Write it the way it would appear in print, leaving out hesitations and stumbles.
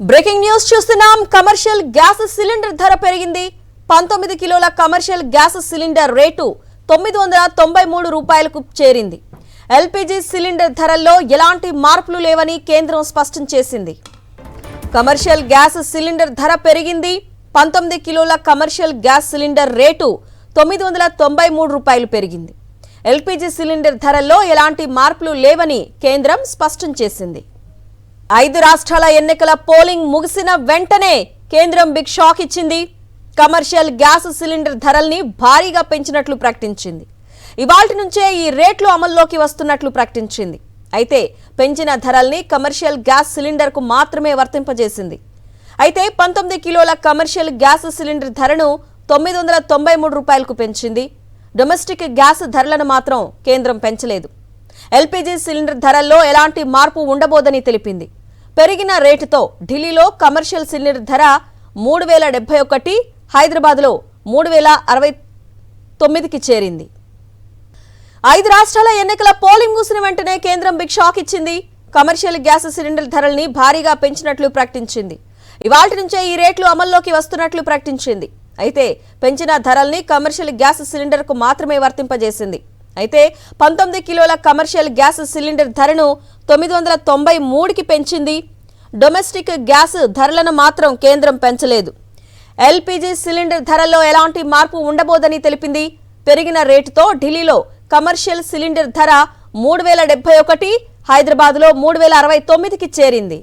Breaking news చూస్తున్నాం. Commercial gas cylinder ధర పెరిగింది. 19 కిలోల కమర్షియల్ గ్యాస్ సిలిండర్ రేటు 993 రూపాయలకు చేరింది. ఎల్పీజీ సిలిండర్ ధరల్లో ఎలాంటి మార్పులు లేవని కేంద్రం స్పష్టం చేసింది. కమర్షియల్ గ్యాస్ సిలిండర్ ధర పెరిగింది. 19 కిలోల కమర్షియల్ గ్యాస్ సిలిండర్ రేటు 993 రూపాయలు పెరిగింది. ఎల్పీజీ సిలిండర్ ధరల్లో ఎలాంటి మార్పులు లేవని కేంద్రం స్పష్టం చేసింది. 5 రాష్ట్రాల ఎన్నికల పోలింగ్ ముగిసిన వెంటనే కేంద్రం బిగ్ షాక్ ఇచ్చింది. కమర్షియల్ గ్యాస్ సిలిండర్ ధరల్ని భారీగా పెంచినట్లు ప్రకటించింది. ఇవాల్టి నుంచే ఈ రేట్లు అమల్లోకి వస్తున్నట్లు ప్రకటించింది. అయితే పెంచిన ధరల్ని కమర్షియల్ గ్యాస్ సిలిండర్కు మాత్రమే వర్తింపజేసింది. అయితే 19 కిలోల కమర్షియల్ గ్యాస్ సిలిండర్ ధరను 993 రూపాయలకు పెంచింది. డొమెస్టిక్ గ్యాస్ ధరలను మాత్రం కేంద్రం పెంచలేదు. ఎల్పీజీ సిలిండర్ ధరల్లో ఎలాంటి మార్పు ఉండబోదని తెలిపింది. పెరిగిన రేటుతో ఢిల్లీలో కమర్షియల్ సిలిండర్ ధర 3071, హైదరాబాద్లో 3069కి చేరింది. 5 రాష్ట్రాల ఎన్నికల పోలింగ్ ముగిసిన వెంటనే కేంద్రం బిగ్ షాక్ ఇచ్చింది. కమర్షియల్ గ్యాస్ సిలిండర్ ధరల్ని భారీగా పెంచినట్లు ప్రకటించింది. ఇవాల్టి నుంచే ఈ రేట్లు అమల్లోకి వస్తున్నట్లు ప్రకటించింది. అయితే పెంచిన ధరల్ని కమర్షియల్ గ్యాస్ సిలిండర్కు మాత్రమే వర్తింపజేసింది. అయితే 19 కిలోల కమర్షియల్ గ్యాస్ సిలిండర్ ధరను 993కి పెంచింది. డొమెస్టిక్ గ్యాస్ ధరలను మాత్రం కేంద్రం పెంచలేదు. ఎల్పీజీ సిలిండర్ ధరల్లో ఎలాంటి మార్పు ఉండబోదని తెలిపింది. పెరిగిన రేటుతో ఢిల్లీలో కమర్షియల్ సిలిండర్ ధర 3071, హైదరాబాద్లో 3069కి చేరింది.